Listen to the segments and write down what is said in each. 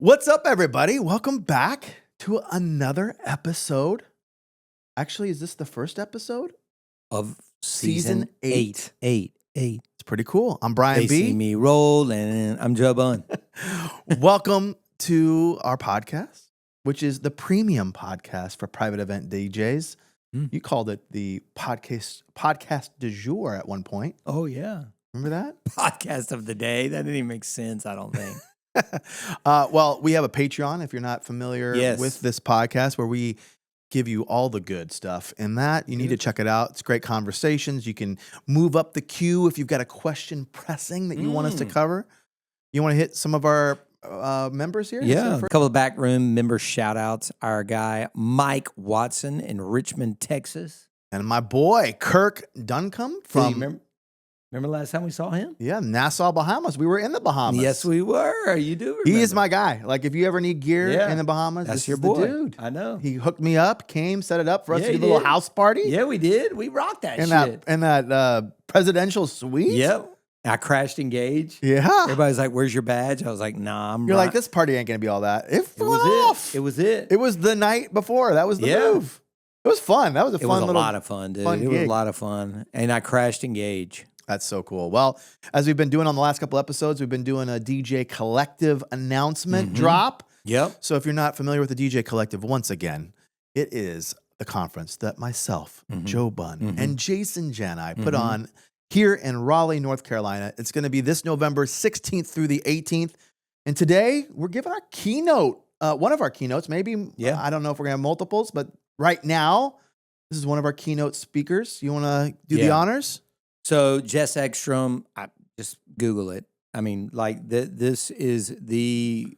What's up, everybody? Welcome back to another episode. Actually, is this the first episode? Of Season 8. Eight. It's pretty cool. I'm Brian They B. see me rolling. I'm Joe Bun. Welcome to our podcast, which is the premium podcast for private event DJs. You called it the podcast du jour at one point. Oh, yeah. Remember that? Podcast of the day. That didn't even make sense, I don't think. Well, we have a Patreon, if you're not familiar Yes. with this podcast, where we give you all the good stuff. And that, you need to check it out. It's great conversations. You can move up the queue if you've got a question pressing that you want us to cover. You want to hit some of our members here? Yeah, a couple of backroom member shout-outs. Our guy, Mike Watson in Richmond, Texas. And my boy, Kirk Duncombe from... Remember last time we saw him? Yeah, Nassau, Bahamas. We were in the Bahamas. Yes, we were. You do remember. He is my guy. Like, if you ever need gear in the Bahamas, That's this your is boy. the dude. I know. He hooked me up, came, set it up for us to Yeah, do he a little did. house party. Yeah, we did. We rocked that in shit. that presidential suite. Yep. I crashed Engage. Yeah. Everybody's like, "Where's your badge?" I was like, "Nah, I'm You're right." like, this party ain't gonna be all that. It It was off. it. It was it. It was the night before. That was the Yeah. move. It was fun. That was a It fun was a little. lot of fun, dude. fun It was a gig. lot of fun. And I crashed Engage. That's so cool. Well, as we've been doing on the last couple episodes, we've been doing a DJ Collective announcement drop. Yep. So if you're not familiar with the DJ Collective, once again, it is the conference that myself, Joe Bun, and Jason Jani put on here in Raleigh, North Carolina. It's going to be this November 16th through the 18th. And today we're giving our keynote, one of our keynotes, maybe. Yeah. I don't know if we're going to have multiples, but right now, this is one of our keynote speakers. You want to do the Yeah. honors? So Jess Ekstrom, just Google it. I mean, like this is the.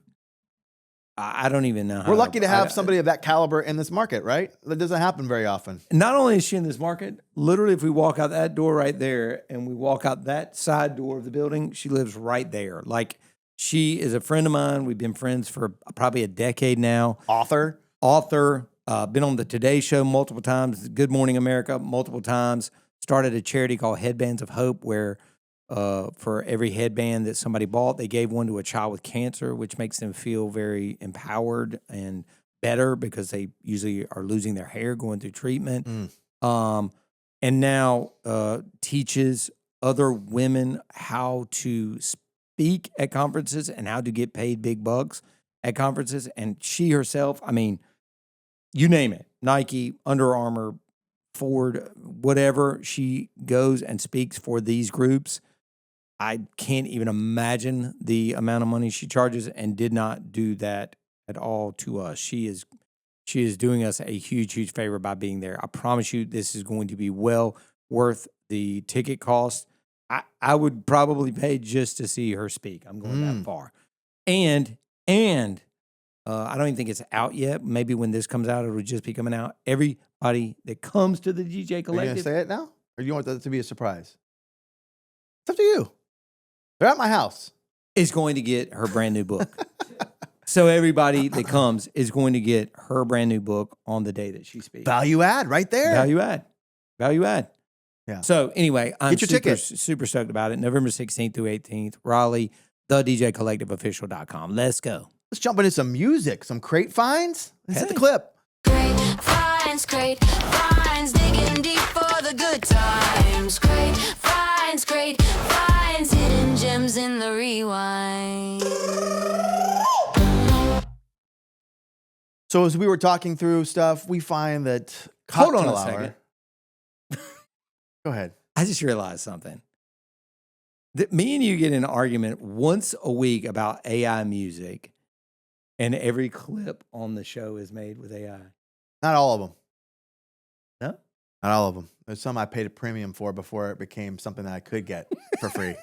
I don't even know. We're lucky to have somebody of that caliber in this market, right? That doesn't happen very often. Not only is she in this market, literally, if we walk out that door right there and we walk out that side door of the building, she lives right there. Like, she is a friend of mine. We've been friends for probably a decade now. Author. Been on the Today Show multiple times, Good Morning America multiple times. Started a charity called Headbands of Hope, where for every headband that somebody bought, they gave one to a child with cancer, which makes them feel very empowered and better because they usually are losing their hair going through treatment. And now teaches other women how to speak at conferences and how to get paid big bucks at conferences. And she herself, I mean, you name it, Nike, Under Armour, Ford, whatever, she goes and speaks for these groups. I can't even imagine the amount of money she charges, and did not do that at all to us. She is doing us a huge, huge favor by being there. I promise you this is going to be well worth the ticket cost. I would probably pay just to see her speak. I'm going that far. And I don't even think it's out yet. Maybe when this comes out, it'll just be coming out. Everybody that comes to the DJ Are you going Collective. to say it now? Or do you want that to be a surprise? It's up to you. They're at my house. Is going to get her brand new book. So everybody that comes is going to get her brand new book on the day that she speaks. Value add right there. Value add. Yeah. So anyway, I'm Get your ticket. super stoked about it. November 16th through 18th, Raleigh, thedjcollectiveofficial.com. Let's go. Let's jump into some music, some crate finds. Let's hit the Hey. clip. Great finds, digging deep for the good times. Great finds, hidden gems in the rewind. So as we were talking through stuff, we find that Hold on cocktail a hour- second. Go ahead. I just realized something. That me and you get in an argument once a week about AI music, and every clip on the show is made with AI. Not all of them. No? Not all of them. There's some I paid a premium for before it became something that I could get for free.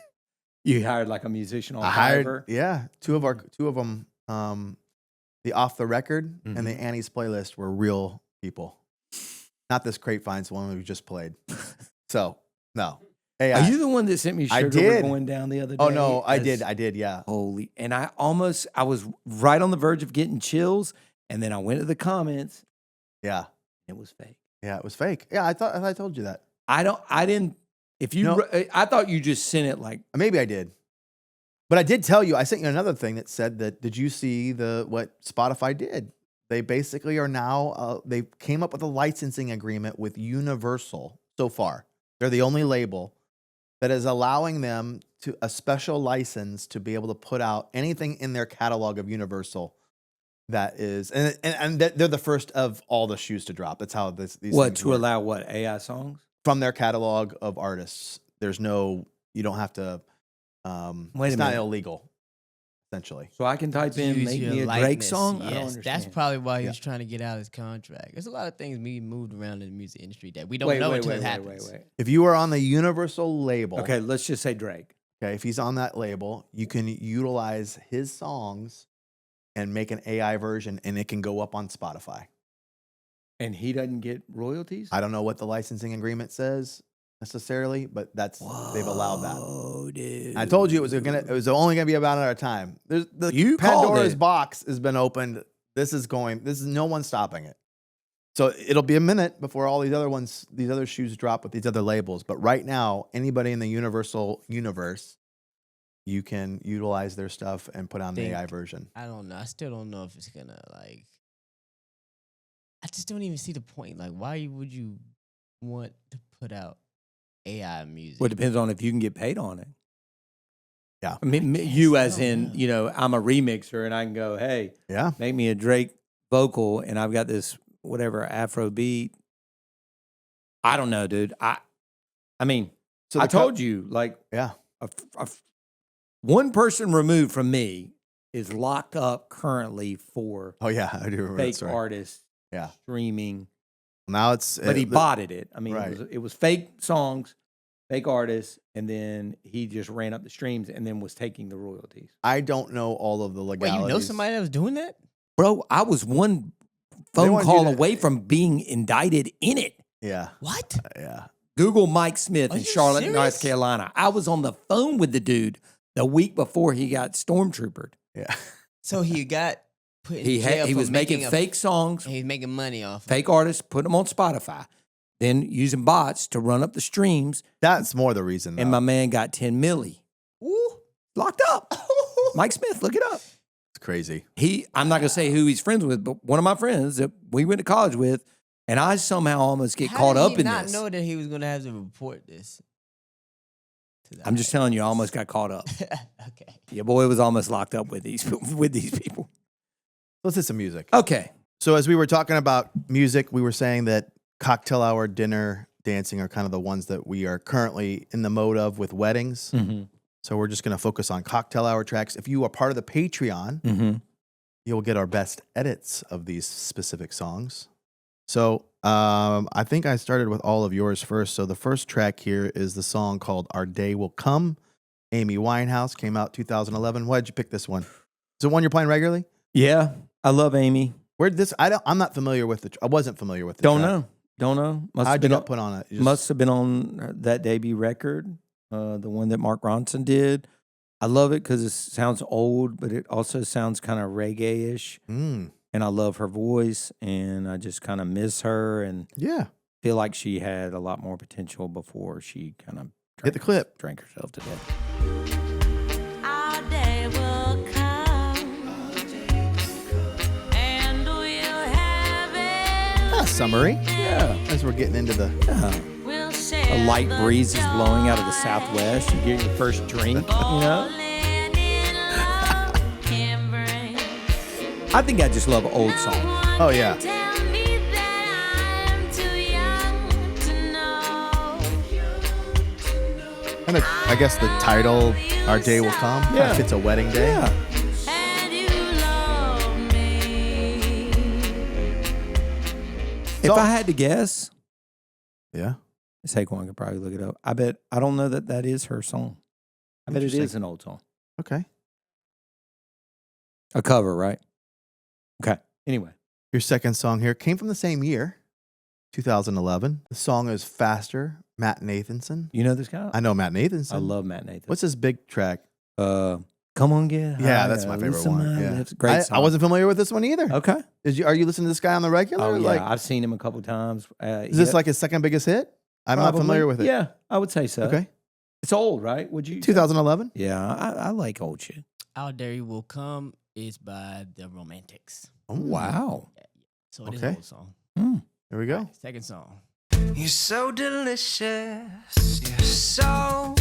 You hired like a musician on I hired, Fiverr? yeah, two of them, the Off the Record and the Annie's Playlist were real people. Not this crate finds one we just played. So, no. Hey, Are you the one that sent me I sugar did. we're going down the other day? Oh, no, I As- did, yeah. Holy, and I was right on the verge of getting chills, and then I went to the comments. Yeah, It was fake. yeah, it was fake. Yeah, I thought I told you that. I didn't, if you, No. I thought you just sent it like, Maybe I did. But I did tell you, I sent you another thing that said that, did you see what Spotify did? They basically are now, they came up with a licensing agreement with Universal so far. They're the only label that is allowing them to a special license to be able to put out anything in their catalog of Universal that is, and they're the first of all the shoes to drop. That's how these What, things to work. allow what, AI songs? From their catalog of artists. There's no, you don't have to, Wait it's a not minute. illegal, essentially. So I can type in, Use make your me a Drake likeness. song? I don't Yes, understand. that's probably why he was trying to get out of his contract. There's a lot of things being moved around in the music industry that we don't know until it happens. If you are on the Universal label, Okay, let's just say Drake. okay, if he's on that label, you can utilize his songs and make an AI version, and it can go up on Spotify. And he doesn't get royalties? I don't know what the licensing agreement says necessarily, but they've allowed that. Oh, dude. I told you it was only gonna be about our time. There's You called Pandora's it. box has been opened. This is no one's stopping it. So it'll be a minute before all these other shoes drop with these other labels. But right now, anybody in the Universal universe, you can utilize their stuff and put on the AI version. I don't know. I still don't know if it's gonna like. I just don't even see the point. Like, why would you want to put out AI music? Well, it depends on if you can get paid on it. Yeah. I mean, you as in, I'm a remixer and I can go, hey, Yeah. make me a Drake vocal and I've got this whatever Afro beat. I don't know, dude. I mean, So I told you, like, Yeah. one person removed from me is locked up currently for Oh yeah, I do remember that fake story. artists Yeah. streaming. Now it's But he botted it. I mean, Right. it was fake songs, fake artists, and then he just ran up the streams and then was taking the royalties. I don't know all of the Wait, legalities. you know somebody that was doing that? Bro, I was one They phone wanted call you to- away from being indicted in it. Yeah. What? Yeah. Google Mike Smith Are in you Charlotte, North serious? Carolina. I was on the phone with the dude the week before he got stormtroopered. Yeah. So he got put in He jail for was making a- fake songs, and he's making money off. of fake artists, putting them on Spotify, then using bots to run up the streams. That's more the reason. And though. my man got 10 milli. Ooh. Locked up. Mike Smith, look it up. It's crazy. I'm not going to say who he's friends with, but one of my friends that we went to college with, and I somehow almost get How caught did up he in not this. know that he was going to have to report this? to the I'm just telling you, I IRS? almost got caught up. Okay. Your boy was almost locked up with these people. Let's hit some music. Okay. So as we were talking about music, we were saying that cocktail hour, dinner, dancing are kind of the ones that we are currently in the mode of with weddings. Mm-hmm. So we're just going to focus on cocktail hour tracks. If you are part of the Patreon, Mm-hmm. you'll get our best edits of these specific songs. So I think I started with all of yours first. So the first track here is the song called Our Day Will Come. Amy Winehouse, came out 2011. Why did you pick this one? Is it one you're playing regularly? Yeah, I love Amy. Where did this? I'm not familiar with I wasn't familiar with the Don't track. know. How'd you get put on it? You just- Must have been on that debut record, the one that Mark Ronson did. I love it because it sounds old, but it also sounds kind of reggae-ish. Mm, And I love her voice, and I just kind of miss her and yeah. feel like she had a lot more potential before she kind of Hit the clip. drank herself to death. Our day will come, and we'll have it. Summary. Yeah. As we're getting into the. We'll A share light the breeze is blowing out of the joy. southwest. You get your first drink, Falling in love can bring. I think I just love old songs. Oh, yeah. Tell me that I'm too young to know. And I guess the title, Our Day Will Come, kind Yeah. of fits a wedding day. Yeah. And you love me. If I had to guess, Yeah. Saquon could probably look it up. I don't know that is her song. I bet it Interesting. is an old song. Okay. A cover, right? Okay. Anyway. Your second song here came from the same year, 2011. The song is Faster, Matt Nathanson. You know this guy? I know Matt Nathanson. I love Matt Nathan. What's his big track? Come on, get Yeah, higher, that's my favorite loosen one. my Yeah. lips. Great song. I wasn't familiar with this one either. Okay. Are you listening to this guy on the regular? Oh, yeah. Like, I've seen him a couple times. is this like his second biggest hit? I'm not Probably. familiar with it. Yeah, I would say so. Okay. It's old, right? Would you? 2011. Yeah, I like old shit. Out There You Will Come is by the Romantics. Oh, Wow. So it is Okay. an old song. Here we go. Second song. You're so delicious. You're so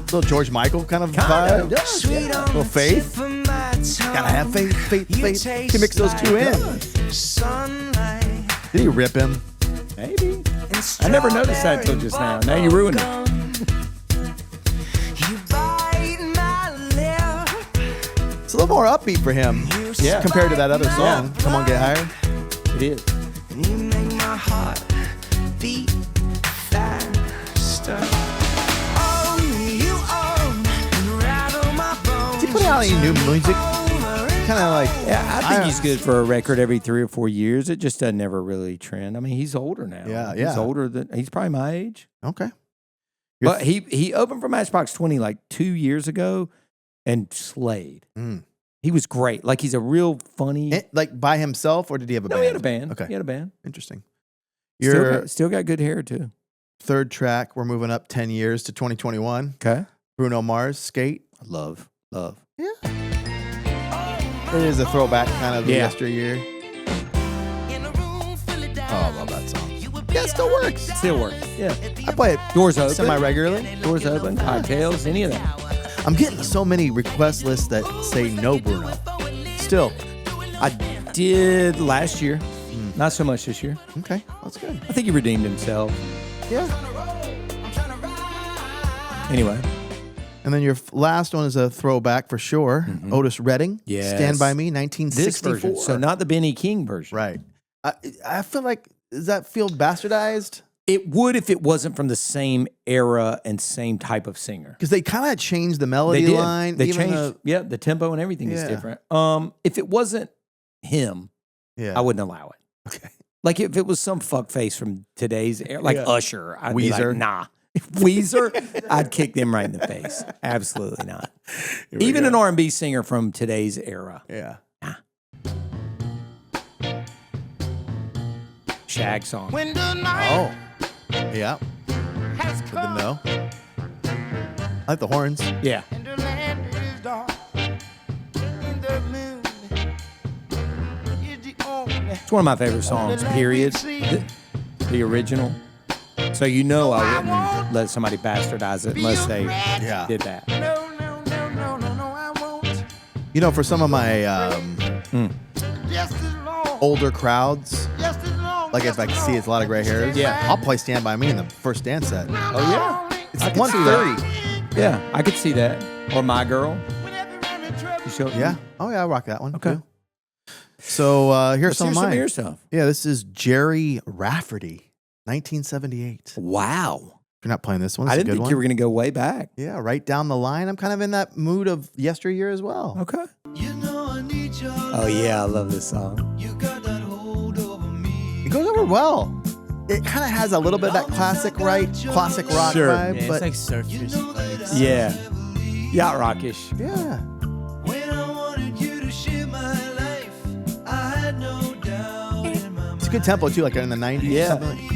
Little George Michael kind of vibe. sweet on Little the faith. tip of my tongue. Gotta have faith, faith, faith. Can mix those two in. Sunlight Did he rip him? Maybe. I never noticed that until just now. Now you ruined it. You bite my lip. It's a little more upbeat for him. Yeah. Compared to that other song. Come on, get higher. It is. And you make my heart beat faster. Oh, you unravel my bones. Is he putting out any new music? Kind of like, Yeah, I think he's good for a record every 3 or 4 years. It just doesn't never really trend. I mean, he's older now. Yeah, He's yeah. older than he's probably my age. okay. But he opened for Matchbox 20 like 2 years ago and slayed. Mm. He was great. Like he's a real funny. Like by himself, or did he have a No, band? he had a band. Okay. He had a band. Interesting. Still Your still got good hair too. third track, we're moving up 10 years to 2021. Okay. Bruno Mars, Skate. Love. Yeah. It is a throwback kind of Yeah. yesteryear. Oh, I love that song. Yeah, it still works. Still works. Yeah. I play it Doors open. semi-regularly. Doors open. Cocktails. Any of that. I'm getting so many request lists that say no Bruno. Still. I did last year. Not so much this year. Okay, that's good. I think he redeemed himself. Yeah. Anyway. And then your last one is a throwback for sure. Otis Redding. Yes. Stand By Me, This 1964. version. So not the Benny King version. Right. I feel like, does that feel bastardized? It would if it wasn't from the same era and same type of singer. Because they kind of changed the They melody did. line. They even changed. Yeah, the tempo and everything is Yeah. different. If it wasn't him, Yeah. I wouldn't allow it. Okay. Like if it was some fuckface from today's era, like Yeah. Usher, I'd be Weezer. like, nah. Weezer, I'd kick them right in the face. Absolutely not. Here we Even go. an R&B singer from today's era. Yeah. Shag song. When the night Oh. Yeah. has Good to come know. I like the horns. Yeah. and the land is dark, and the moon is the only It's one of my favorite songs, period. The original. So you know I wouldn't let somebody bastardize it unless they Yeah. did that. No, I won't. You know, for some of my Just as long, older crowds, just as long. like if I can see it's a lot of gray hairs, Yeah. I'll play Stand By Me in the first dance set. Oh, yeah. It's I can see 130. Yeah, I could see that. Or My Girl. You show, Yeah. Oh, yeah, I rock that one. Okay. Too. So here's Let's some hear of some mine. of your stuff. Yeah, this is Jerry Rafferty, 1978. If Wow. you're not playing this one, I it's a didn't good think one. you were going to go way back. Yeah, right down the line. I'm kind of in that mood of yesteryear as well. Okay. You know I need your Oh, yeah, I love this song. You got that hold over me. It goes over well. It kind of has a little bit of that classic rock Sure. vibe, Yeah, but it's like surfers. vibes. Yeah. Yacht rockish. yeah. When I wanted you to share my life, I had no doubt in my mind. It's a good tempo too, like in the 90s. Yeah. something like-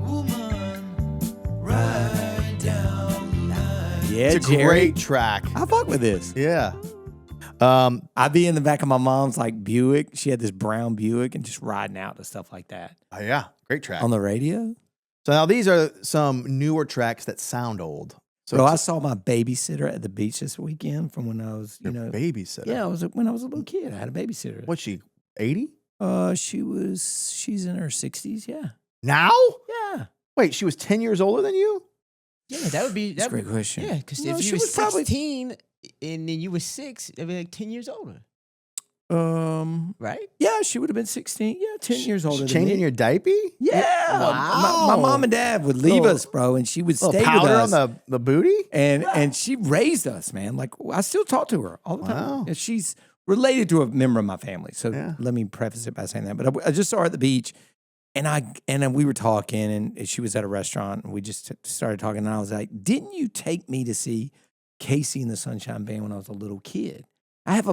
Woman, right down the line. Yeah, It's a Jerry. great track. I fuck with this. Yeah. I'd be in the back of my mom's like Buick. She had this brown Buick and just riding out to stuff like that Yeah. Great track. on the radio. So now these are some newer tracks that sound old. So Bro, I it's saw my babysitter at the beach this weekend from when I was, your babysitter. yeah, when I was a little kid. I had a babysitter. What's she, 80? She's in her 60s. Yeah. Now? Yeah. Wait, she was 10 years older than you? Yeah, that would be. That's a That great question. Yeah, because No, if she you were was probably- 16 and then you were 6, it'd be like 10 years older, right? Yeah, she would have been 16. Yeah, 10 years older than Changing me. your diaper? Yeah. Wow. My mom and dad would leave Little- us, bro, and she would stay Little with powder us. on the booty? And she raised us, man. Like I still talk to her all the time. Wow. And she's related to a member of my family. So Yeah. let me preface it by saying that. But I just saw her at the beach, and we were talking, and she was at a restaurant, and we just started talking. And I was like, "Didn't you take me to see Casey and the Sunshine Band when I was a little kid?" I have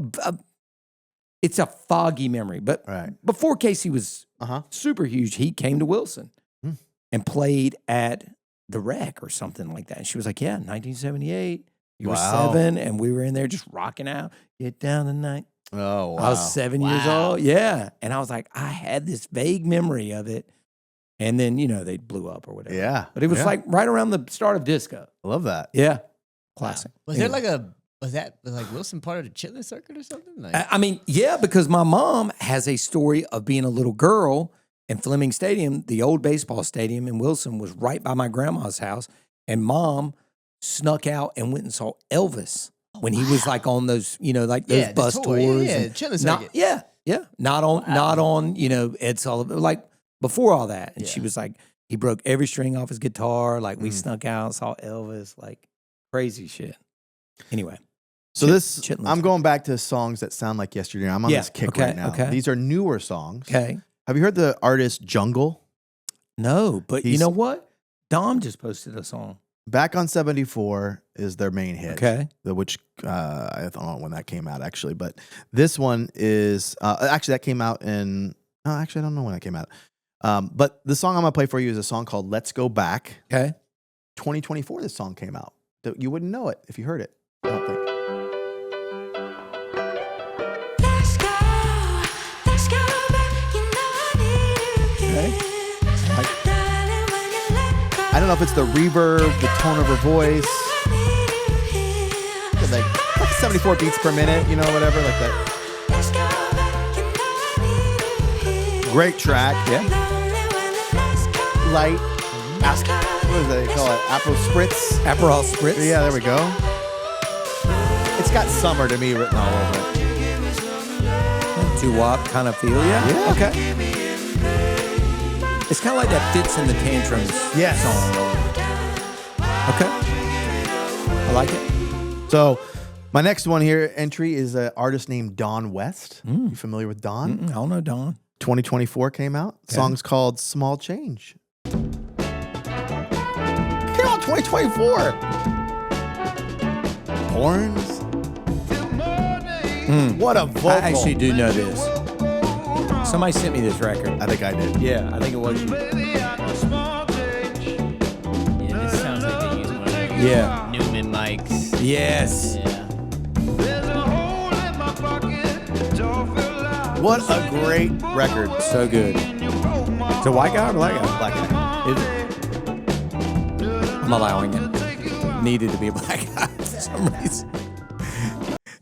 it's a foggy memory, but Right. before Casey was Uh-huh. super huge, he came to Wilson Hmm. and played at the wreck or something like that. And she was like, yeah, 1978. You were Wow. 7, and we were in there just rocking out. Get down tonight. Oh, wow. I was 7 years Wow. old. Yeah. And I was like, I had this vague memory of it. And then, they blew up or whatever. Yeah. But it was yeah. like right around the start of disco. I love that. Yeah. Classic. Was Anyway. there was Wilson part of the chitlin circuit or something? Like, I mean, yeah, because my mom has a story of being a little girl in Fleming Stadium. The old baseball stadium in Wilson was right by my grandma's house. And Mom snuck out and went and saw Elvis when he was like on those, like those Yeah, the bus tour. tours. Yeah, and chitlin not, circuit. yeah. Not on, Ed Sullivan, like before all that. And she Yeah. was like, he broke every string off his guitar. Like we snuck out, saw Elvis, like crazy shit. Anyway. So Chitlins. I'm going back to songs that sound like yesterday. I'm on this kick right now. okay. These are newer songs. Okay. Have you heard the artist Jungle? No, but you He's- know what? Dom just posted a song. Back on 74 is their main hit. Okay. Which I don't know when that came out actually, but this one is actually that came out in. Actually, I don't know when that came out. But the song I'm gonna play for you is a song called "Let's Go Back." Okay. 2024, this song came out. You wouldn't know it if you heard it. I don't think. Let's go back, you know I need you Okay. here. Darling, when you let go, I don't know if it's the reverb, the tone of her voice, I need you here. like 74 beats per minute, whatever, like that. Let's go back, you know I need you here. Great track. Yeah. Lonely when the lights go Light. What is that? They call it Aperol Spritz. Aperol Spritz. Yeah, there we go. It's got summer to me written all over it. Doo-wop kind of feel. Yeah. Yeah. Okay. It's kind of like that Fits in the Tantrums Yes. song. Okay. I like it. So, my next one here entry is an artist named Don West. You familiar with Don? I don't know, Don. 2024 came out. Song's called Small Change. Came out 2024. Horns. What a vocal. I actually do know this. Somebody sent me this record. I think I did. Yeah, I think it was you. yeah, this sounds like they use one of those Yeah. Newman mics. Yes. Yeah. What a great record. So good. It's a white guy or black guy? Black guy. Is it? I'm allowing it. Needed to be a black guy for some reason.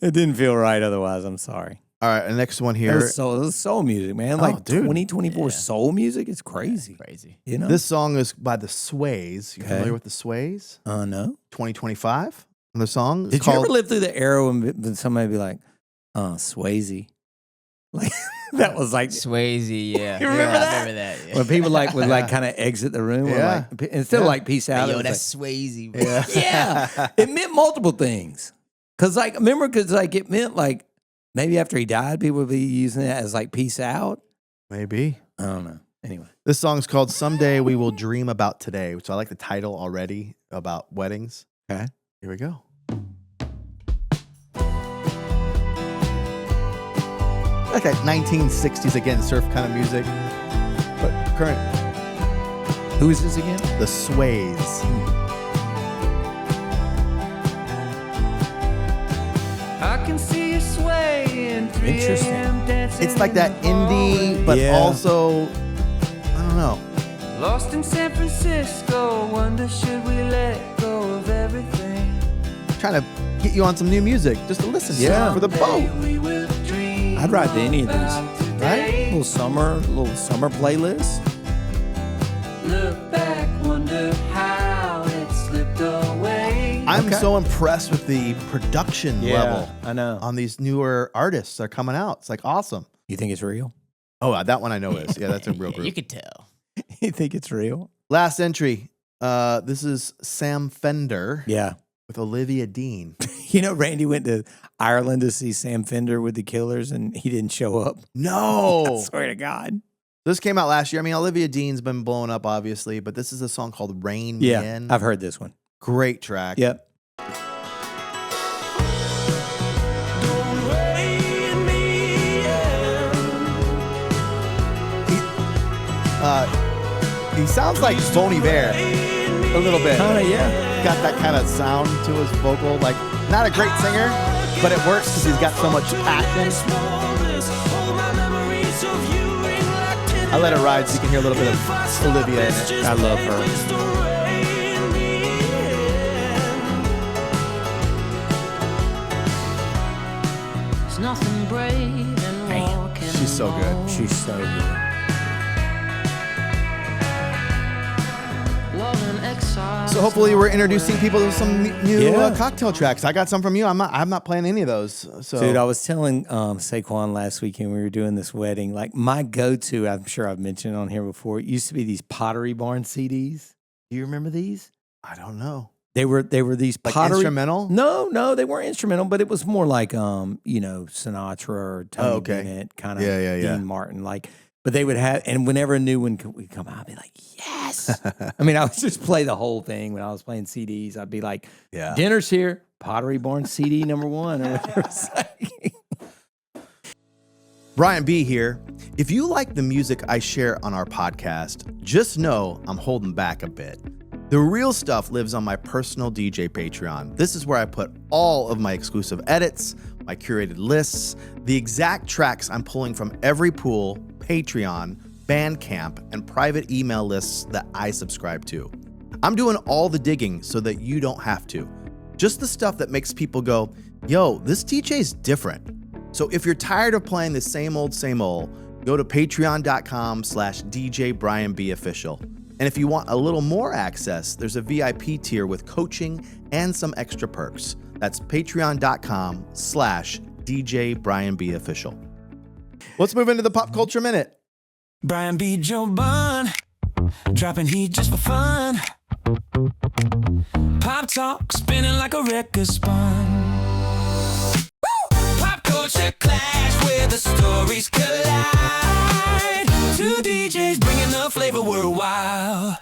It didn't feel right otherwise. I'm sorry. All right, the next one It here. was soul music, man. Oh, Like dude. 2024 Yeah. soul music. It's crazy. Crazy. You know? This song is by the Sways. You Okay. familiar with the Sways? No. 2025. And the song is Did you called ever live through the era when somebody be like, Swayze? Like, that was like, Swayze, yeah. You remember yeah, that? I remember that. Yeah. when people would kind of exit the room. Or Yeah. like, instead of like peace out. Yo, it was that's Swayze. Bro. Yeah. like, yeah. It meant multiple things. Cause like, it meant like, maybe after he died, people would be using it as like peace out. Maybe. I don't know. Anyway. This song's called Someday We Will Dream About Today, which I like the title already about weddings. Okay. Here we go. Like that 1960s, again, surf kind of music. But current, Who is this again? the Sways. I can see you swaying. 3 Interesting. a.m. dancing It's like that in the indie, but Yeah. also, I don't know. hallway. Lost in San Francisco. Wonder should we let go of everything? Trying to get you on some new music just to listen Yeah. to for the boat. We will dream I'd ride to any of these. about today. Little summer playlist. Look back, wonder how it slipped away. I'm Okay. so impressed with the production level I know. on these newer artists that are coming out. It's like awesome. You think it's real? Oh, that one I know is. Yeah, that's a real Yeah, group. you could tell. You think it's real? Last entry. This is Sam Fender Yeah. with Olivia Dean. You know, Randy went to Ireland to see Sam Fender with the Killers, and he didn't show up. I No. swear to God. This came out last year. I mean, Olivia Dean's been blowing up, obviously, but this is a song called Rain Yeah, Man. I've heard this one. Great track. Yep. He sounds like Bon Iver. A little bit. Kind of, yeah. Got that kind of sound to his vocal. Like, not a great singer, but it works because he's got so much passion. I let it ride so you can hear a little bit of Olivia in it. I love her. There's nothing brave in walking. She's so good. She's so good. So hopefully we're introducing people to some new Yeah. cocktail tracks. I got some from you. I'm not playing any of those. So Dude, I was telling Saquon last weekend we were doing this wedding. Like my go-to, I'm sure I've mentioned on here before. It used to be these Pottery Barn CDs. Do you remember these? I don't know. They were these Like pottery instrumental? No, they weren't instrumental, but it was more like Sinatra or Tony okay. Bennett, kind of Yeah. Dean Martin, like. But they would have, and whenever a new one would come out, I'd be like, yes. I mean, I would just play the whole thing when I was playing CDs. I'd be like, Yeah. dinner's here, Pottery Barn CD number 1 or whatever it's like. Brian B here. If you like the music I share on our podcast, just know I'm holding back a bit. The real stuff lives on my personal DJ Patreon. This is where I put all of my exclusive edits, my curated lists, the exact tracks I'm pulling from every pool, Patreon, Bandcamp, and private email lists that I subscribe to. I'm doing all the digging so that you don't have to. Just the stuff that makes people go, yo, this DJ's different. So if you're tired of playing the same old, go to patreon.com/DJ Brian B Official. And if you want a little more access, there's a VIP tier with coaching and some extra perks. That's patreon.com/DJ Brian B Official. Let's move into the Pop Culture Minute. Brian B. Joe Bun, dropping heat just for fun. Pop talk, spinning like a record spun. Woo! Pop culture clash where the stories collide. Two DJs bringing the flavor worldwide.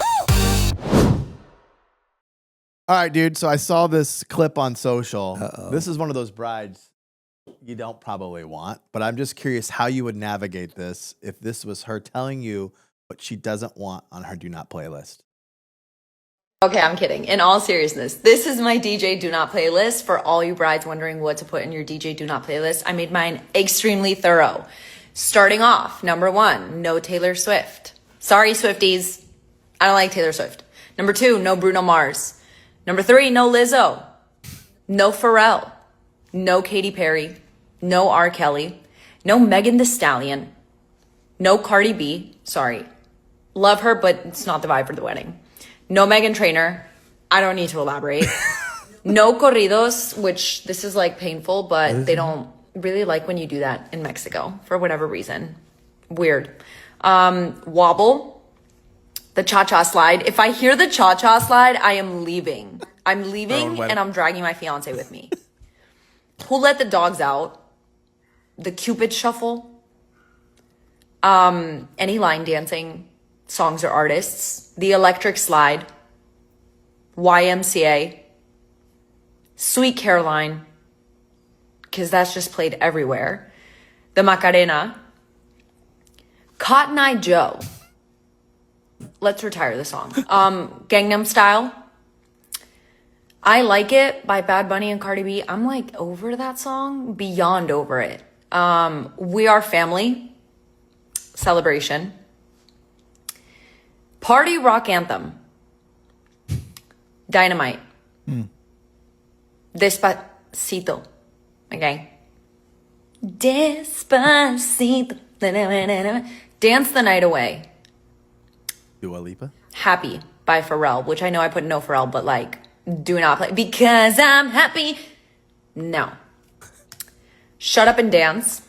All right, dude. So I saw this clip on social. Uh-oh. This is one of those brides you don't probably want, but I'm just curious how you would navigate this if this was her telling you what she doesn't want on her do not play list. Okay, I'm kidding. In all seriousness, this is my DJ Do Not playlist. For all you brides wondering what to put in your DJ Do Not playlist, I made mine extremely thorough. Starting off, number 1, no Taylor Swift. Sorry, Swifties. I don't like Taylor Swift. Number 2, no Bruno Mars. Number 3, no Lizzo. No Pharrell. No Katy Perry. No R. Kelly. No Megan Thee Stallion. No Cardi B. Sorry. Love her, but it's not the vibe for the wedding. No Meghan Trainor. I don't need to elaborate. No corridos, which this is like painful, but they don't really like when you do that in Mexico for whatever reason. Weird. Wobble. The cha-cha slide. If I hear the cha-cha slide, I am leaving. I'm leaving and I'm dragging my fiance with me. Who Let the Dogs Out? The Cupid Shuffle. Any line dancing songs or artists. The Electric Slide. YMCA. Sweet Caroline, because that's just played everywhere. The Macarena. Cotton Eye Joe. Let's retire the song. Gangnam Style. I Like It by Bad Bunny and Cardi B. I'm like over that song, beyond over it. We Are Family. Celebration. Party Rock Anthem. Dynamite. Despacito. Okay. Despacito. Dance the Night Away. Dua Lipa? Happy by Pharrell, which I know I put no Pharrell, but like, do not play. Because I'm happy. No. Shut Up and Dance.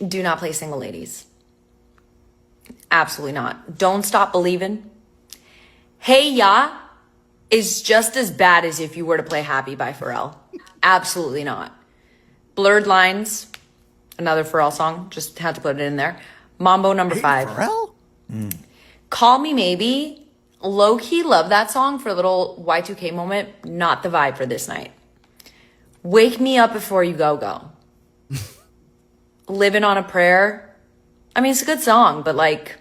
Do not play Single Ladies. Absolutely not. Don't Stop Believin'. Hey Ya is just as bad as if you were to play Happy by Pharrell. Absolutely not. Blurred Lines, another Pharrell song, just had to put it in there. Mambo number 5. Pharrell? Call Me Maybe, low-key love that song for a little Y2K moment, not the vibe for this night. Wake Me Up Before You Go. Living on a Prayer. I mean, it's a good song, but like,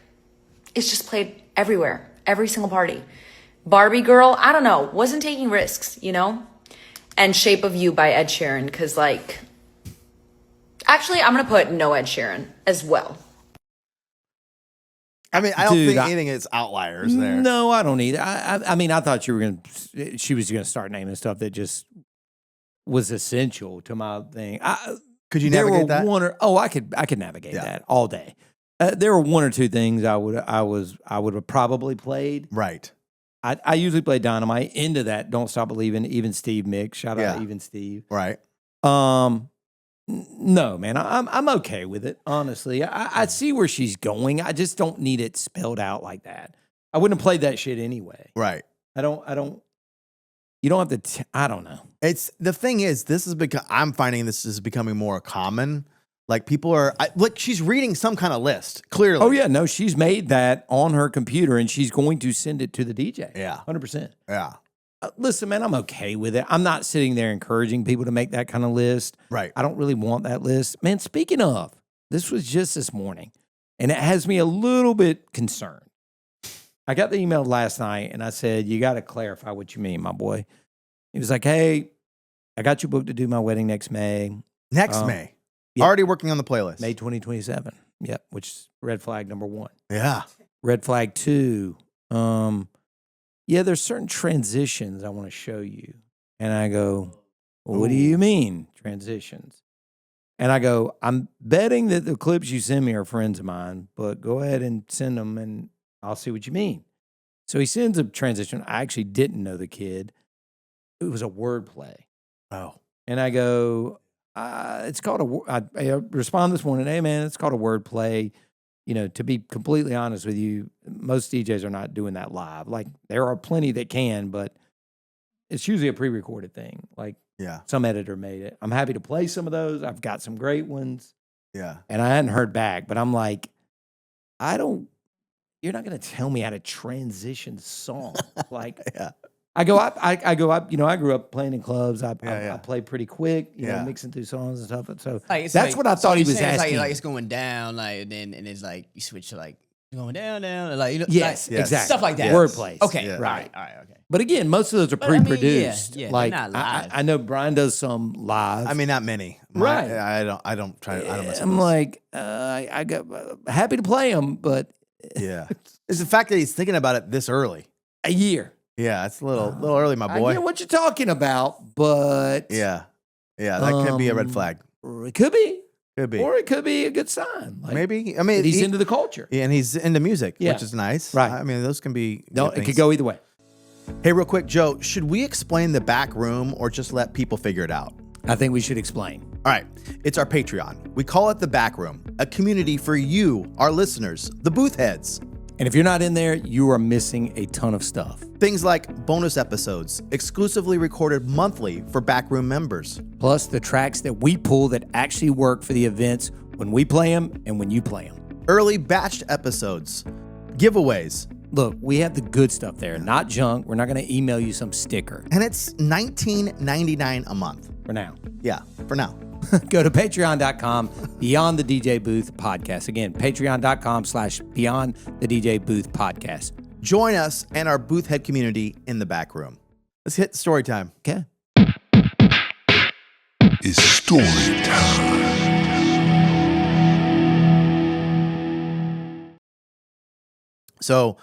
it's just played everywhere, every single party. Barbie Girl, I don't know, wasn't taking risks, you know? And Shape of You by Ed Sheeran, because like, actually, I'm going to put no Ed Sheeran as well. I mean, I don't Dude, think anything is outliers there. No, I don't either. I mean, I thought she was gonna start naming stuff that just was essential to my thing. Could you There navigate were that? I could navigate that all day. There were one or two things I would have probably played. Right. I usually play Dynamite. Into that, Don't Stop Believing. Even Steve Mix. Shout out Even Steve. Right. No, man, I'm okay with it. Honestly, I see where she's going. I just don't need it spelled out like that. I wouldn't have played that shit anyway. Right. I don't. You don't have to. I don't know. It's the thing is, this is because I'm finding this is becoming more common. Like people are like she's reading some kind of list. Clearly. Oh yeah, no, she's made that on her computer and she's going to send it to the DJ. Yeah. 100%. Yeah. Listen, man, I'm okay with it. I'm not sitting there encouraging people to make that kind of list. Right. I don't really want that list. Man, speaking of, this was just this morning, and it has me a little bit concerned. I got the email last night, and I said, you got to clarify what you mean, my boy. He was like, hey, I got you booked to do my wedding next May. Next May. Yeah. Already working on the playlist. May 2027. Yep, which is red flag number 1. Yeah. Red flag 2. Yeah, there's certain transitions I want to show you. And I go, well, what do you mean, transitions? And I go, I'm betting that the clips you send me are friends of mine, but go ahead and send them and I'll see what you mean. So he sends a transition. I actually didn't know the kid. It was a wordplay. Oh. And I go, it's called I respond this morning, hey, man, it's called a wordplay. You know, to be completely honest with you, most DJs are not doing that live. Like, there are plenty that can, but it's usually a pre-recorded thing. Like, some editor made it. I'm happy to play some of those. I've got some great ones. Yeah. And I hadn't heard back, but I'm like, you're not going to tell me how to transition song. Like, I go up, you know, I grew up playing in clubs. I play pretty quick, you know, mixing through songs and stuff. And so that's what I thought he was asking. Like it's going down, like, and it's like you switch to like going down, like, you know, yes, like, exactly, stuff like that. Wordplays. Okay, Yeah. Right, okay. But again, most of those are pre-produced. Yeah, like they're not live. I know Brian does some live. I mean, not many. Right. I don't try. I don't mess with I'm those. like, I got happy to play them, but yeah, it's the fact that he's thinking about it this early. A year. Yeah, it's a little early, my boy. I get what you're talking about, but yeah, that could be a red flag. It could be, or it could be a good sign. Like, maybe. I mean, he's into the culture, and he's into music, Yeah. which is nice. Right. I mean, those can be. No, good it could things. go either way. Hey, real quick, Joe, should we explain the back room or just let people figure it out? I think we should explain. All right, it's our Patreon. We call it the back room, a community for you, our listeners, the booth heads. And if you're not in there, you are missing a ton of stuff. Things like bonus episodes, exclusively recorded monthly for backroom members. Plus the tracks that we pull that actually work for the events when we play them and when you play them. Early batched episodes, giveaways. Look, we have the good stuff there, not junk. We're not going to email you some sticker. And it's $19.99 a month. For now. Yeah, for now. Go to patreon.com, Beyond the DJ Booth Podcast. Again, patreon.com/Beyond the DJ Booth Podcast. Join us and our booth head community in the back room. Let's hit story time. Okay. It's story time. So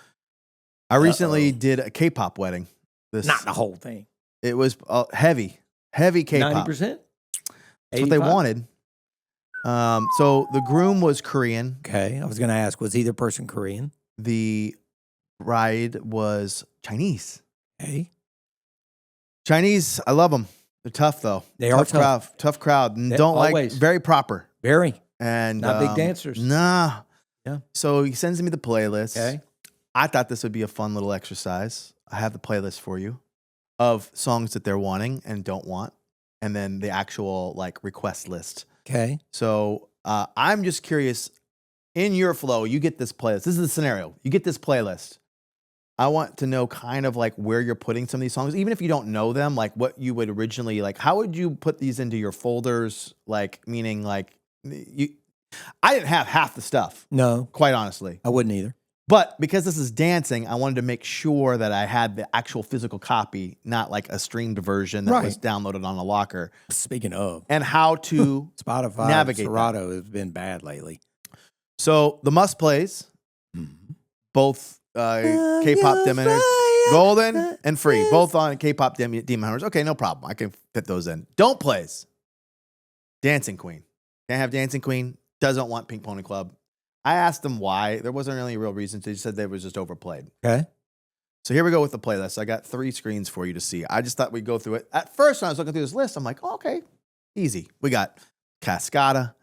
I recently did a K-pop wedding. Not the whole thing. It was heavy K-pop. 90%? That's what they wanted. So the groom was Korean. Okay. I was going to ask, was either person Korean? The bride was Chinese. Hey. Chinese, I love them. They're tough though. They are tough. Tough crowd. And They don't always. like very proper. Very. And Not big dancers. Nah. Yeah. So he sends me the playlist. Okay. I thought this would be a fun little exercise. I have the playlist for you of songs that they're wanting and don't want, and then the actual like request list. Okay. So I'm just curious, in your flow, you get this playlist. This is the scenario. You get this playlist. I want to know kind of like where you're putting some of these songs, even if you don't know them, like what you would originally, like how would you put these into your folders? Like, meaning like I didn't have half the stuff. No. Quite honestly. I wouldn't either. But because this is dancing, I wanted to make sure that I had the actual physical copy, not like a streamed version that was downloaded on a locker. Speaking of, And how to Spotify, navigate Serato has been bad lately. So the must plays, both K-pop Demon Hunters, Golden and Free, both on K-pop Demon Hunters. Okay, no problem. I can fit those in. Don't plays. Dancing Queen. Can't have Dancing Queen. Doesn't want Pink Pony Club. I asked them why. There wasn't really a real reason. They said they was just overplayed. Okay. So here we go with the playlist. I got 3 screens for you to see. I just thought we'd go through it. At first, when I was looking through this list, I'm like, oh, okay, easy. We got Cascada,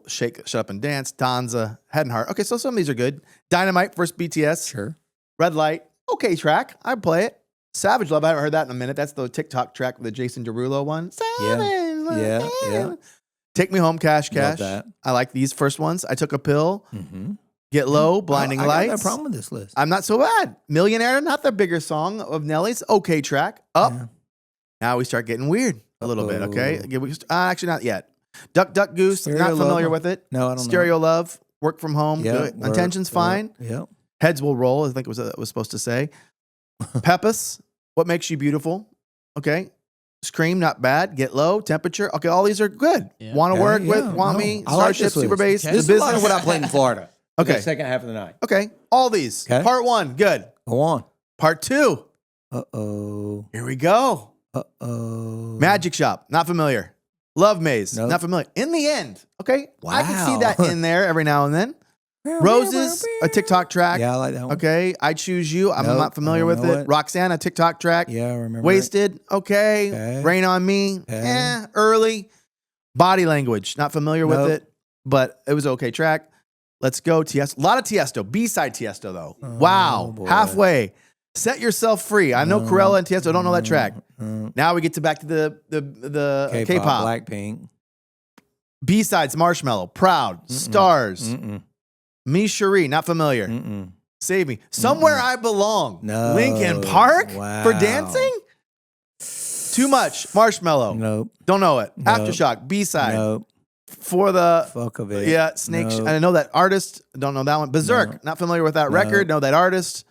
Shut Up and Dance, Danza, Head and Heart. Okay, so some of these are good. Dynamite versus BTS. Sure. Red Light, okay track. I'd play it. Savage Love, I haven't heard that in a minute. That's the TikTok track, the Jason Derulo one. Yeah. Take Me Home, Cash. Love that. I like these first ones. I Took a Pill. Get Low, Blinding I Lights. got no problem with this list. I'm not so bad. Millionaire, not the bigger song of Nelly's. Okay track. Up. Yeah. Now we start getting weird a little bit, okay? Actually, not yet. Duck, Duck, Goose, Stereo not familiar Love. with it. No, I don't know. Stereo Love, Work From Home, Yeah, good. Intention's fine. Yep. Heads Will Roll, I think it was supposed to say. Peppas, What Makes You Beautiful, okay. Scream, not bad. Get Low, Temperature, okay, all these are good. Yeah. Want to Work Yeah, with, Want Me, I like Starship, this list. Super Bass, Okay. The This is a lot of Business. what I played in Florida. Okay. The second half of the night. Okay, all these. Okay. Part 1, good. Go on. Part 2, Uh-oh. here we go. Uh-oh. Magic Shop, not familiar. Love Maze, Nope. not familiar. In the end, okay? I can see Wow. that in there every now and then. Roses, a TikTok track. Yeah, I like that one. Okay, I Choose You. I'm Nope, not familiar I with don't know it. it. Roxanne, a TikTok track. Yeah, I remember. Wasted. Okay. Okay. Rain on Me. Okay. Early. Body Language. Not familiar with Nope. it, but it was an okay track. Let's go. Tiesto. A lot of Tiesto. B-side Tiesto, though. Oh, Wow. boy. Halfway. Set Yourself Free. I know Corella and Tiesto. Don't know that track. Mm, Now we get to back to the K-pop, K-pop. Blackpink. B-sides, Marshmallow, Proud, Stars, Mm-mm. Me Cherie, not familiar. Mm-mm. Save Me. Somewhere I Belong. No. Linkin Park for Wow. dancing? Too much. Marshmallow. Nope. Don't know it. Nope. Aftershock, B-side. Nope. For the, Fuck of it. yeah, Snake. Nope. I know that artist. Don't know that one. Berserk, No. not familiar with that No. record. Know that artist.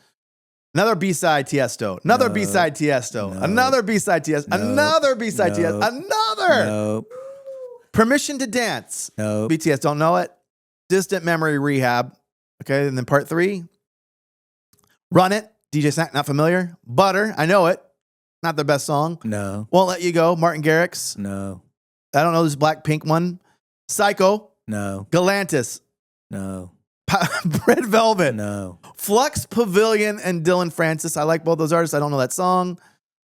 Another B-side Tiesto. Another No. B-side Tiesto. No. Another B-side Tiesto. No. Another B-side No. Tiesto. Another. Nope. Permission to Dance. Nope. BTS, don't know it. Distant Memory, Rehab. Okay, and then part 3. Run It. DJ Snack, not familiar. Butter, I know it. Not the best song. No. Won't Let You Go. Martin Garrix. No. I don't know this Blackpink one. Psycho. No. Galantis. No. Red Velvet. No. Flux Pavilion and Dylan Francis. I like both those artists. I don't know that song.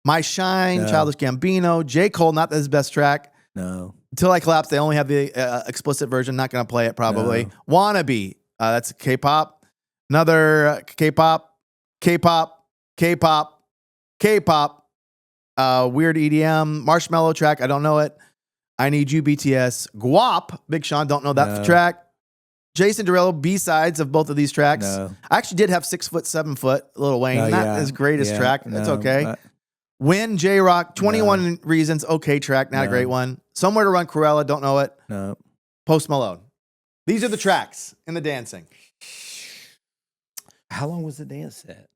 My Shine, No. Childish Gambino. J. Cole, not his best track. No. Until I Collapse, they only have the explicit version. Not going to play it probably. No. Wannabe. That's K-pop. Another K-pop. K-pop. K-pop. K-pop. Weird EDM. Marshmallow track. I don't know it. I Need You, BTS. Guap. Big Sean. Don't know that No. track. Jason Derulo, B-sides of both of these tracks. No. I actually did have 6 foot, 7 foot, Lil Wayne. No, Not yeah. his greatest Yeah. track. That's No. okay. Win, J-Rock, 21 No. Reasons, okay track, not a No. great one. Somewhere to Run, Cruella, don't know it. No. Post Malone. These are the tracks in the dancing. How long was the dance set?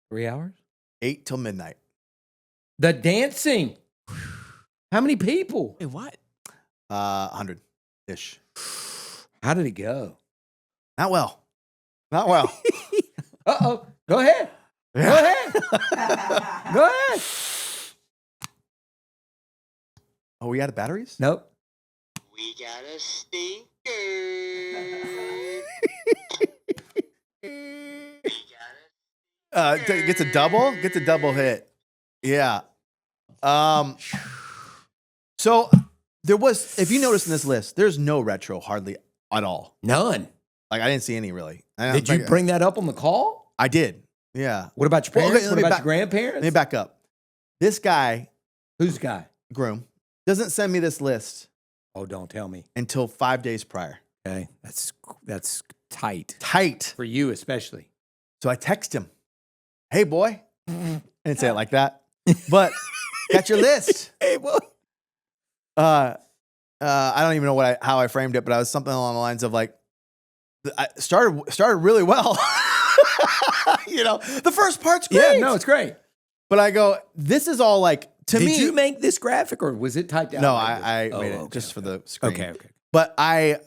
3 hours? 8 till midnight. The dancing. How many people? Wait, what? 100-ish. How did it go? Not well. Not well. Uh-oh. Go ahead. Go ahead. Go ahead. Oh, we out of batteries? Nope. We got a stinker. Gets a double? Gets a double hit. Yeah. So there was, if you notice in this list, there's no retro hardly at all. None. Like I didn't see any really. Did you bring that up on the call? I did. Yeah. What about your Well, parents? okay, let what me about back- your grandparents? Let me back up. This guy, Who's guy? Groom, doesn't send me this list Oh, don't tell me. until 5 days prior. Okay. That's tight. Tight. For you especially. So I text him, hey boy. I didn't say it like that, but got your list. Hey, boy. I don't even know how I framed it, but I was something along the lines of like, I started really well. You know, the first part's great. Yeah, no, it's great. But I go, this is all like, to me. Did you make this graphic or was it typed out? No, like I this? made it just for the screen. Okay. But I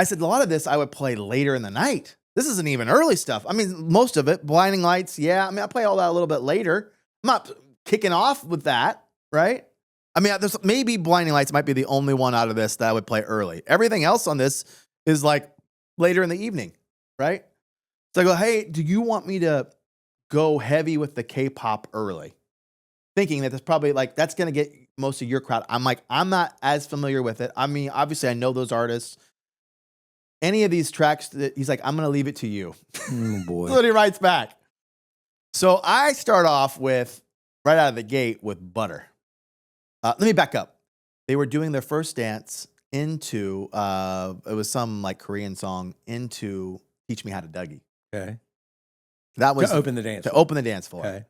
said a lot of this I would play later in the night. This isn't even early stuff. I mean, most of it, Blinding Lights, yeah. I mean, I play all that a little bit later. I'm not kicking off with that, right? I mean, there's maybe Blinding Lights might be the only one out of this that I would play early. Everything else on this is like later in the evening, right? So I go, hey, do you want me to go heavy with the K-pop early? Thinking that that's probably like, that's going to get most of your crowd. I'm like, I'm not as familiar with it. I mean, obviously I know those artists. Any of these tracks, he's like, I'm going to leave it to you. Oh, boy. That's what he writes back. So I start off with, right out of the gate, with Butter. Let me back up. They were doing their first dance into, it was some like Korean song, into Teach Me How to Dougie. Okay. That was To open the dance. To open the dance floor. Okay.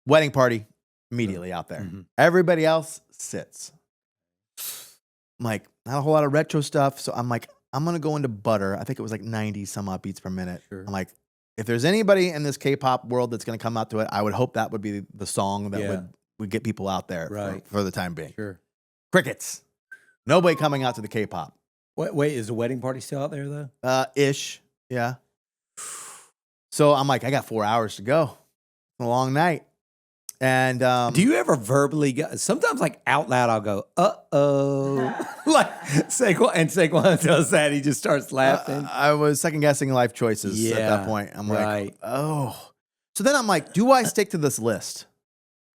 Wedding party, immediately out there. Everybody else sits. I'm like, not a whole lot of retro stuff. So I'm like, I'm going to go into Butter. I think it was like 90 some odd beats per minute. Sure. I'm like, if there's anybody in this K-pop world that's going to come out to it, I would hope that would be the song that would get people out there for the time being. Sure. Crickets. Nobody coming out to the K-pop. Wait, is the wedding party still out there though? Ish. Yeah. So I'm like, I got 4 hours to go. It's a long night. And do you ever verbally go? Sometimes, like out loud, I'll go, "Uh-oh," like Saquon does that. He just starts laughing. I was second guessing life choices at that point. I'm like, oh. So then I'm like, do I stick to this list?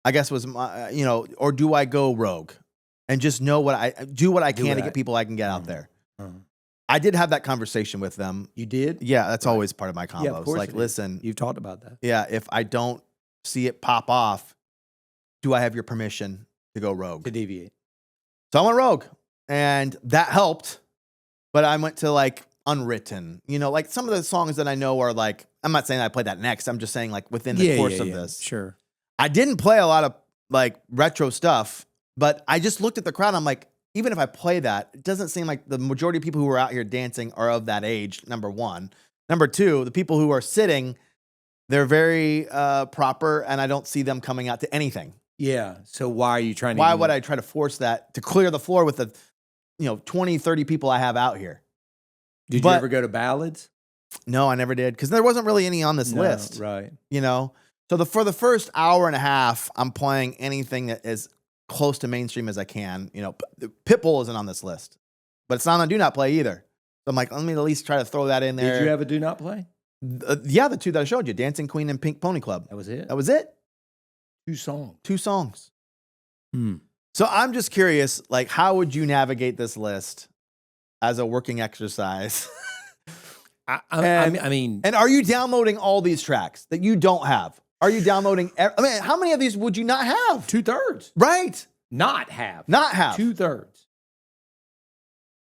I guess was my, or do I go rogue and just know what I can to get people I can get out there? I did have that conversation with them. You did? Yeah, that's always part of my combos. Yeah, of course like, listen, you've talked about that. Yeah, if I don't see it pop off, do I have your permission to go rogue? To deviate. So I went rogue, and that helped. But I went to like Unwritten. Like some of the songs that I know are like, I'm not saying I played that next. I'm just saying like within the course of this. Sure. I didn't play a lot of like retro stuff, but I just looked at the crowd. I'm like, even if I play that, it doesn't seem like the majority of people who are out here dancing are of that age, number one. Number two, the people who are sitting, they're very proper, and I don't see them coming out to anything. Yeah. So why are you trying to? Why would I try to force that to clear the floor with the, 20, 30 people I have out here? Did you ever go to ballads? No, I never did, because there wasn't really any on this list. Right. So for the first hour and a half, I'm playing anything that is close to mainstream as I can. Pitbull isn't on this list, but it's not on Do Not Play either. So I'm like, let me at least try to throw that in there. Did you have a Do Not Play? Yeah, the two that I showed you, Dancing Queen and Pink Pony Club. That was it? That was it. 2 songs. 2 songs. So I'm just curious, like, how would you navigate this list as a working exercise? I mean, and are you downloading all these tracks that you don't have? Are you downloading? How many of these would you not have? 2/3. Right. Not have. 2/3.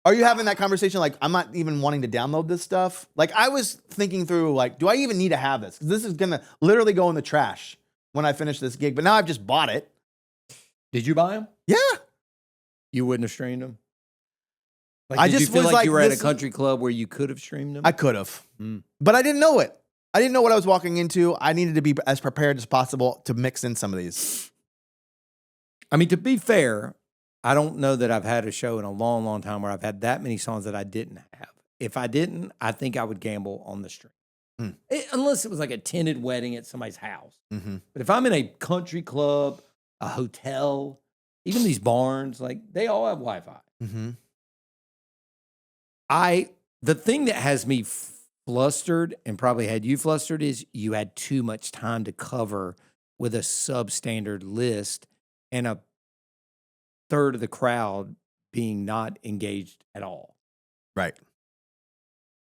Are you having that conversation? Like, I'm not even wanting to download this stuff. Like, I was thinking through, like, do I even need to have this? 'Cause this is going to literally go in the trash when I finish this gig. But now I've just bought it. Did you buy them? Yeah. You wouldn't have streamed them? Like, I did just you feel was like you were at a this- country club where you could have streamed them? I could have. But I didn't know it. I didn't know what I was walking into. I needed to be as prepared as possible to mix in some of these. I mean, to be fair, I don't know that I've had a show in a long, long time where I've had that many songs that I didn't have. If I didn't, I think I would gamble on the stream. Unless it was like a tented wedding at somebody's house. But if I'm in a country club, a hotel, even these barns, like they all have Wi-Fi. The thing that has me flustered and probably had you flustered is you had too much time to cover with a substandard list and a third of the crowd being not engaged at all. Right.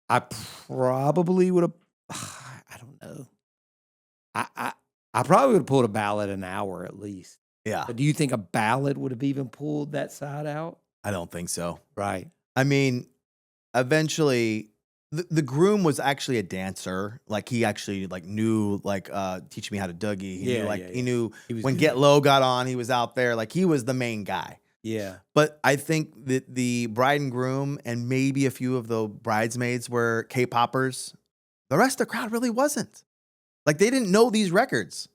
I probably would have, I don't know. I probably would have pulled a ballad an hour at least. Yeah. But do you think a ballad would have even pulled that side out? I don't think so. Right. I mean, eventually, the groom was actually a dancer. Like, he actually knew Teach Me How to Dougie. He knew, he knew He was when good. Get Low got on, he was out there. Like, he was the main guy. Yeah. But I think that the bride and groom and maybe a few of the bridesmaids were K-poppers. The rest of the crowd really wasn't. Like, they didn't know these records.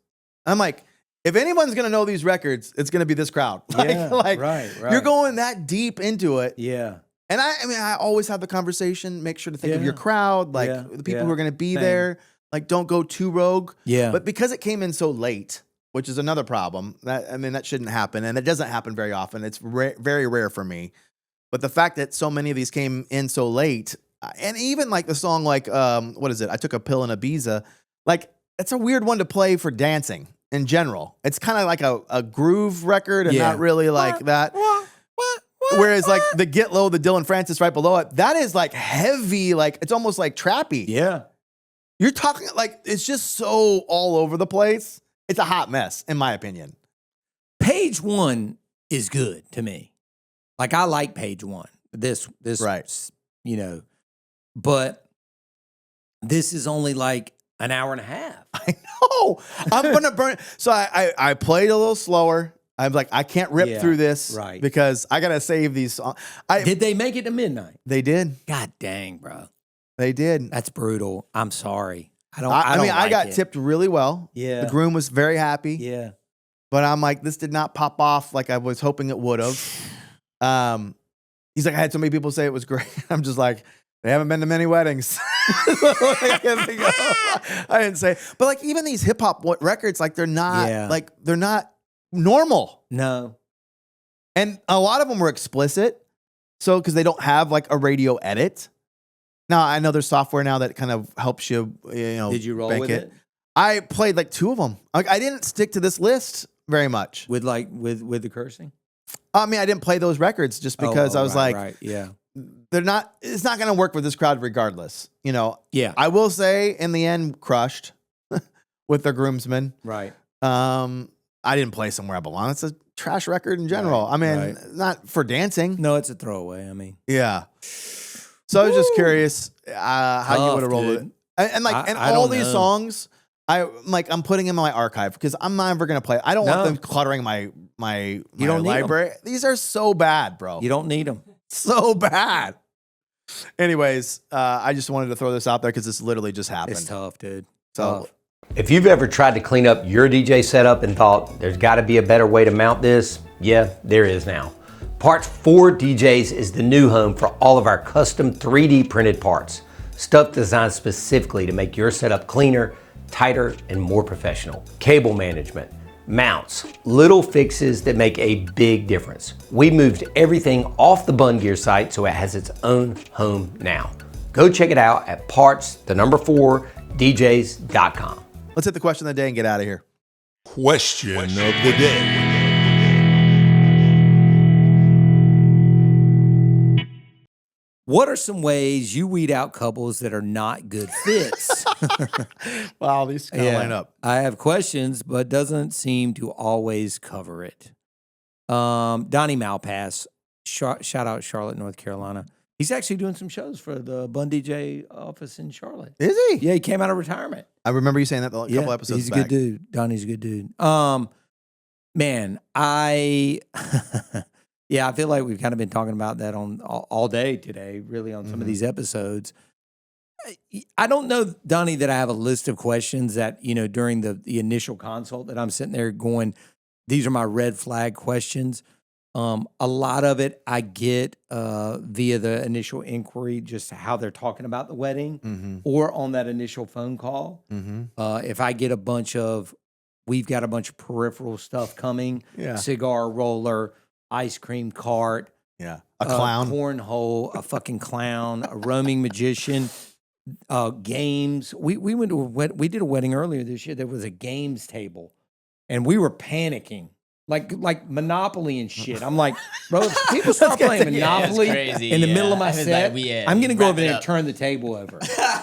I'm like, if anyone's going to know these records, it's going to be this crowd. Right. You're going that deep into it. Yeah. And I always have the conversation, make sure to think of your crowd, like the people who are going to be there. Like, don't go too rogue. Yeah. But because it came in so late, which is another problem, that shouldn't happen. And it doesn't happen very often. It's very rare for me. But the fact that so many of these came in so late, and even like the song, like, what is it? I Took a Pill in Ibiza. Like, it's a weird one to play for dancing in general. It's kind of like a groove record and not really like that. Whereas like the Get Low, the Dylan Francis right below it, that is like heavy, like it's almost like trappy. Yeah. You're talking like it's just so all over the place. It's a hot mess, in my opinion. Page one is good to me. Like, I like page one. This right. But this is only like an hour and a half. I know. I'm gonna burn it. So I played a little slower. I'm like, I can't rip through this because I gotta save these songs. Did they make it to midnight? They did. God dang, bro. They did. That's brutal. I'm sorry. I got tipped really well. Yeah. The groom was very happy. Yeah. But I'm like, this did not pop off like I was hoping it would have. He's like, I had so many people say it was great. I'm just like, they haven't been to many weddings. I didn't say. But like, even these hip hop records, like they're not normal. No. And a lot of them were explicit. So, because they don't have like a radio edit. Now, I know there's software now that kind of helps you, Did you roll with it? I played like 2 of them. Like, I didn't stick to this list very much. With the cursing? I mean, I didn't play those records just because I was it's not going to work with this crowd regardless. Yeah. I will say in the end, crushed with their groomsmen. Right. I didn't play Somewhere I Belong. It's a trash record in general. I mean, not for dancing. No, it's a throwaway. I mean, yeah. So I was just curious how you would have rolled it. And all these songs, I'm putting them in my archive because I'm never gonna play. I don't want them cluttering my library. These are so bad, bro. You don't need them. So bad. Anyways, I just wanted to throw this out there because this literally just happened. It's tough, dude. So, if you've ever tried to clean up your DJ setup and thought there's got to be a better way to mount this, yeah, there is now. Parts for DJs is the new home for all of our custom 3D printed parts. Stuff designed specifically to make your setup cleaner, tighter, and more professional. Cable management, mounts, little fixes that make a big difference. We moved everything off the Bun Gear site so it has its own home now. Go check it out at parts4djs.com. Let's hit the question of the day and get out of here. Question of the day. What are some ways you weed out couples that are not good fits? Wow, these kind of line up. I have questions, but doesn't seem to always cover it. Donnie Malpass, shout out Charlotte, North Carolina. He's actually doing some shows for the Bun DJ office in Charlotte. Is he? Yeah, he came out of retirement. I remember you saying that a couple episodes he's back. a good dude. Donnie's a good dude. Man, yeah, I feel like we've kind of been talking about that on all day today, really, on some of these episodes. I don't know, Donnie, that I have a list of questions that, during the initial consult that I'm sitting there going, these are my red flag questions. A lot of it I get via the initial inquiry, just how they're talking about the wedding, or on that initial phone call. If I get we've got a bunch of peripheral stuff coming, cigar roller, ice cream cart, a clown, cornhole, a fucking clown, a roaming magician, games. We went to we did a wedding earlier this year. There was a games table, and we were panicking. Like Monopoly and shit. I'm like, bro, if people start playing Monopoly in the middle of my set, I'm going to go over there and turn the table over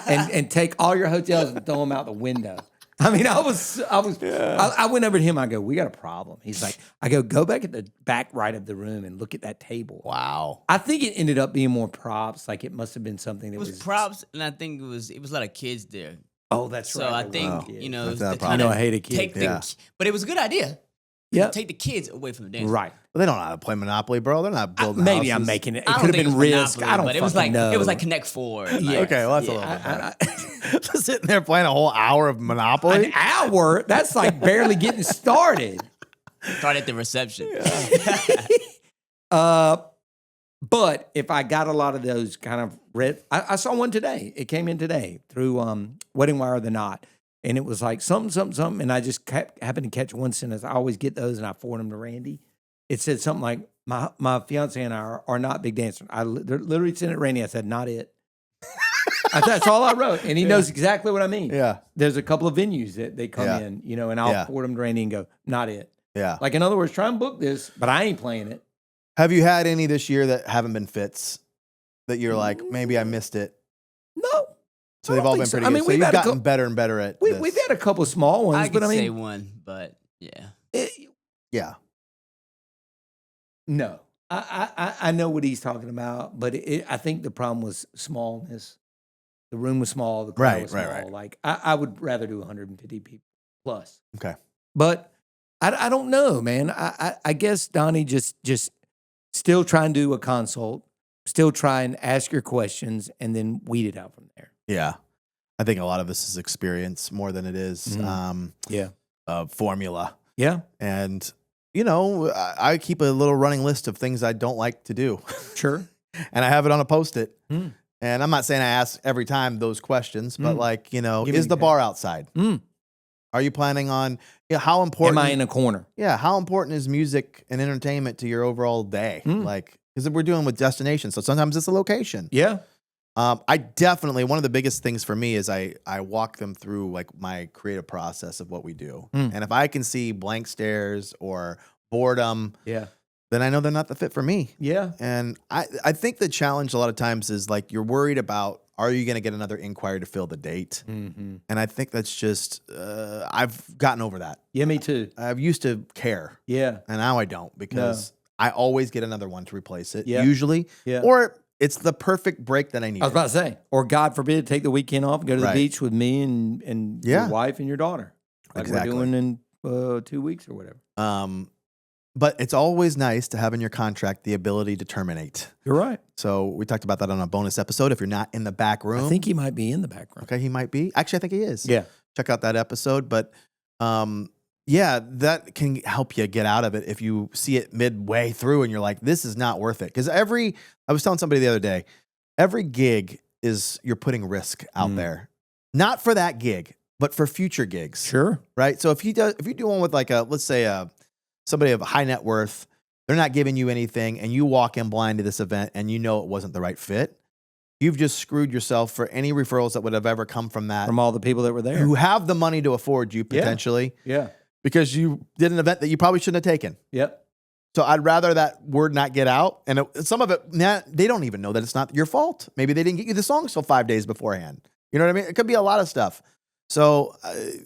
and take all your hotels and throw them out the window. I mean, I went over to him. I go, we got a problem. He's like, go back at the back right of the room and look at that table. Wow. I think it ended up being more props. Like, it must have been something that was props, and I think it was a lot of kids there. Oh, that's right. So I think, I hate a kid. but it was a good idea. Yep. Take the kids away from the dance. Right. Well, they don't know how to play Monopoly, bro. They're not building Maybe I'm houses. making it. It I don't could have think been it was Risk. Monopoly, I don't but it was fucking like know. it was like Connect Four. Like, Okay, well, that's a little bit I- better. Just sitting there playing a whole hour of Monopoly. An hour? That's like barely getting started. start at the reception. But if I got a lot of those kind of I saw one today. It came in today through Wedding Wire or The Knot. And it was like something. And I just happened to catch one sentence. I always get those and I forward them to Randy. It said something like, my fiance and I are not big dancers. I literally sent it to Randy. I said, not it. That's all I wrote. And he knows exactly what I mean. Yeah. There's a couple of venues that they come Yeah. in, and I'll forward them to Randy and go, not it. Yeah. Like, in other words, try and book this, but I ain't playing it. Have you had any this year that haven't been fits that you're like, maybe I missed it? No. So I they've don't all think been so. pretty I good. mean, So we've you've had a gotten better and better at this. We've had a couple small ones, I but could I mean, say one, but yeah. Yeah. No. I know what he's talking about, but I think the problem was smallness. The room was small. The crowd was small. Right. Like, I would rather do 150 people plus. Okay. But I don't know, man. I guess Donnie just still try and do a consult, still try and ask your questions, and then weed it out from there. Yeah. I think a lot of this is experience more than it is formula. Yeah. And, I keep a little running list of things I don't like to do. Sure. And I have it on a Post-it. Mm. And I'm not saying I ask every time those questions, but Give me is an the bar outside? Mm. Are you planning on, how important? Am I in a corner? Yeah. How important is music and entertainment to your overall day? Because we're doing with destinations. So sometimes it's a location. Yeah. I definitely, one of the biggest things for me is I walk them through like my creative process of what we do. And if I can see blank stares or boredom, then I know they're not the fit for me. Yeah. And I think the challenge a lot of times is like you're worried about, are you going to get another inquiry to fill the date? Mm-hmm. And I think that's just, I've gotten over that. Yeah, me too. I've used to care. Yeah. And now I don't because I always get another one to replace it, Yeah. usually. Yeah. Or it's the perfect break that I need. I was about to say, or God forbid, take the weekend off and go to the Right. beach with me and your wife and your daughter. Like Exactly. we're doing in 2 weeks or whatever. But it's always nice to have in your contract the ability to terminate. You're right. So we talked about that on a bonus episode. If you're not in the back room. I think he might be in the background. Okay, he might be. Actually, I think he is. Yeah. Check out that episode. But that can help you get out of it if you see it midway through and you're like, this is not worth it. Because I was telling somebody the other day, every gig you're putting risk out there. Not for that gig, but for future gigs. Sure. Right? So if you do one with like let's say somebody of high net worth, they're not giving you anything and you walk in blind to this event and you know it wasn't the right fit, you've just screwed yourself for any referrals that would have ever come from that. From all the people that were there. Who have the money to afford you potentially. Yeah. Because you did an event that you probably shouldn't have taken. Yep. So I'd rather that word not get out. And some of it, they don't even know that it's not your fault. Maybe they didn't get you the songs till 5 days beforehand. You know what I mean? It could be a lot of stuff. So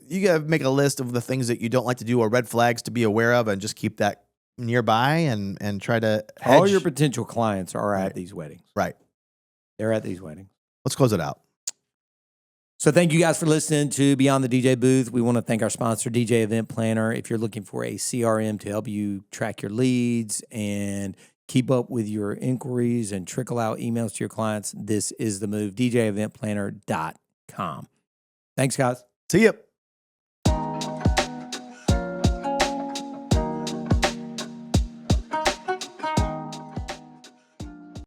you got to make a list of the things that you don't like to do or red flags to be aware of and just keep that nearby and try to hedge. All your potential clients are at these weddings. Right. They're at these weddings. Let's close it out. So thank you guys for listening to Beyond the DJ Booth. We want to thank our sponsor, DJ Event Planner. If you're looking for a CRM to help you track your leads and keep up with your inquiries and trickle out emails to your clients, this is the move, djeventplanner.com. Thanks, guys. See ya.